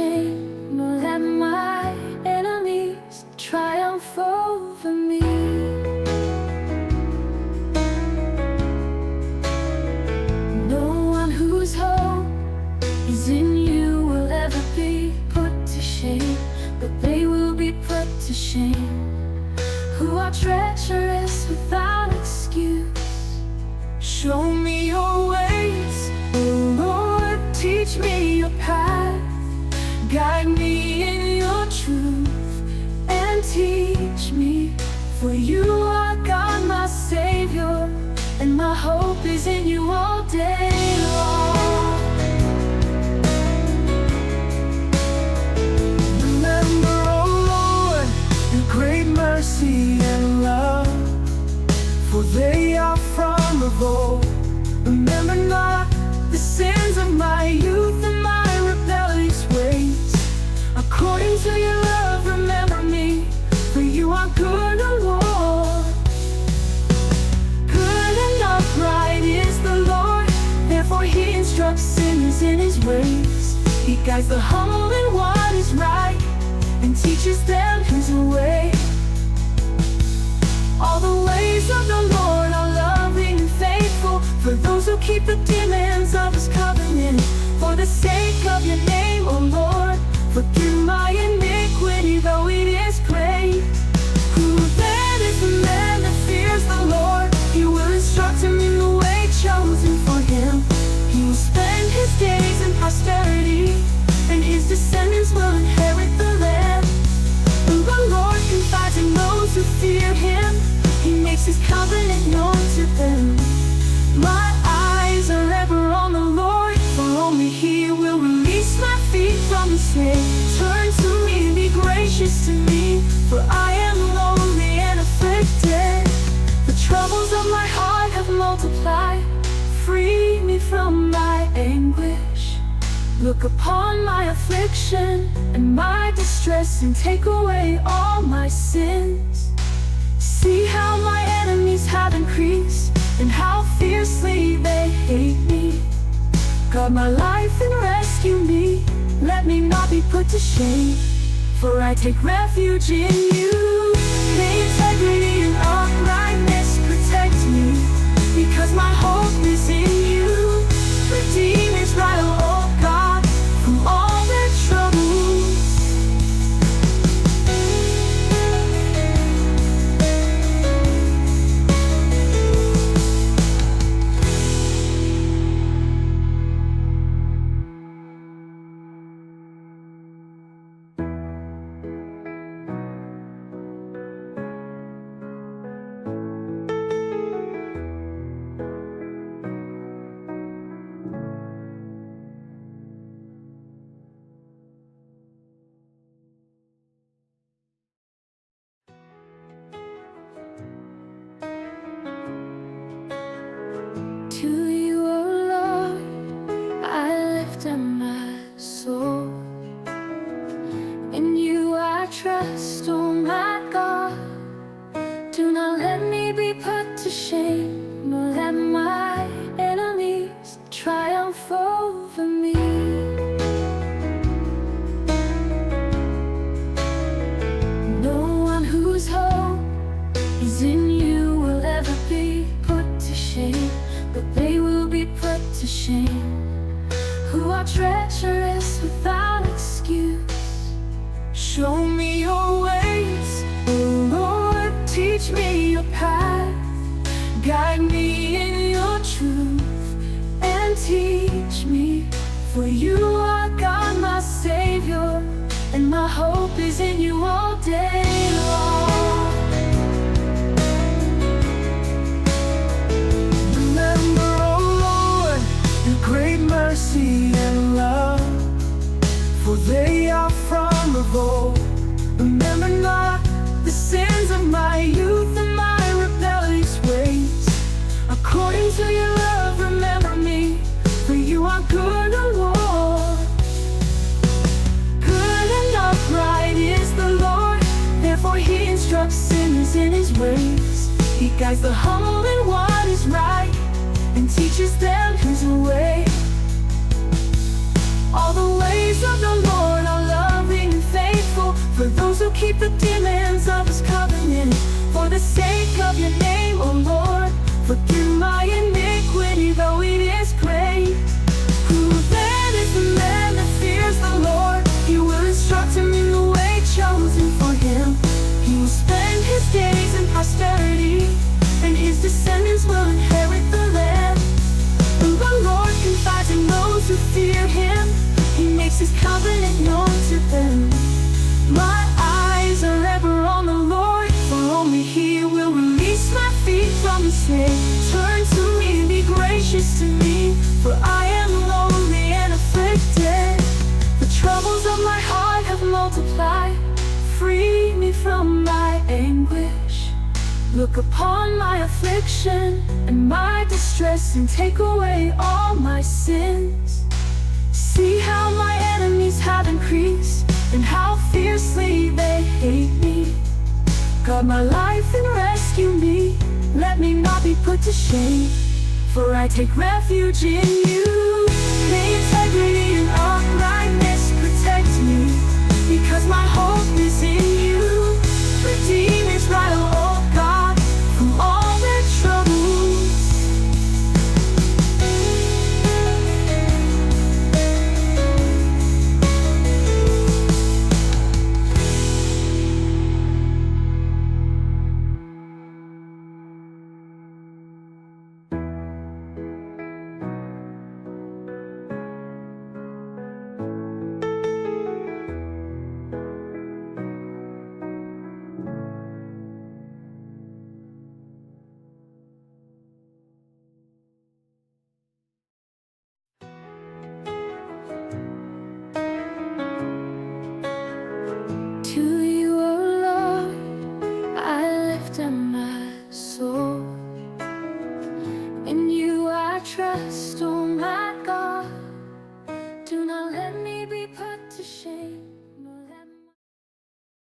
shame, nor let my enemies triumph over me. No one whose hope is in you will ever be put to shame, but they will be put to shame who are treacherous without excuse. Show me your ways, oh Lord, teach me your path. Guide me in your truth and teach me, for you are God, my Savior, and my hope is in you all day long. Remember, oh Lord, your great mercy and love, for they are from of old. Remember not the sins of my youth and my rebellious ways. According to your love, remember me, for you are good, O Lord. Good and upright is the Lord, therefore he instructs sinners in his ways. He guides the humble in what is right, and teaches them his way. All the ways of the Lord are loving and faithful, for those who keep the demands of his covenant. For the sake of your name, O Lord, forgive my iniquity, though it is great. Who then is the man that fears the Lord? He will instruct him in the way chosen for him. He will spend his days in prosperity, and his descendants will inherit the land. The Lord confides in those who fear him. He makes his covenant known to them. My eyes are ever on the Lord, for only he will release my feet from the snare. Turn to me and be gracious to me, for I am lonely and afflicted. The troubles of my heart have multiplied. Free me from my anguish. Look upon my affliction and my distress, and take away all my sins. See how my enemies have increased, and how fiercely they hate me. Guard my life and rescue me, let me not be put to shame, for I take refuge in you. May integrity and uprightness protect me, because my hope is in you. Redeem Israel, oh God, from all their troubles. To you, O Lord, I lift up my soul. In you I trust, oh my God. Do not let me be put to shame, nor let my enemies triumph over me. No one whose hope is in you will ever be put to shame, but they will be put to shame who are treacherous without excuse. Show me your ways, oh Lord, teach me your path. Guide me in your truth and teach me, for you are God, my Savior, and my hope is in you all day long. Remember, oh Lord, your great mercy and love, for they are from of old. Remember not the sins of my youth and my rebellious ways. According to your love, remember me, for you are good, O Lord. Good and upright is the Lord, therefore he instructs sinners in his ways. He guides the humble in what is right, and teaches them his way. All the ways of the Lord are keep the demands of his covenant. For the sake of your name, O Lord, forgive my iniquity, though it is great. Who then is the man that fears the Lord? He will instruct him in the way chosen for him. He will spend his days in prosperity, and his descendants will inherit the land. And the Lord confides in those who fear him. He makes his covenant known to them. My eyes are ever on the Lord, for only he will release my feet from the snare. Turn to me and be gracious to me, for I am lonely and afflicted. The troubles of my heart have multiplied. Free me from my anguish. Look upon my affliction and my distress, and take away all my sins. See how my enemies have increased, and how fiercely they hate me. Guard my life and rescue me. Let me not be put to shame, for I take refuge in you. May integrity and uprightness protect me, because my hope is in you. Redeem Israel, oh God, from all their troubles. To you, O Lord, I lift up my soul. In you I trust, oh my God. Do not let me be put to shame.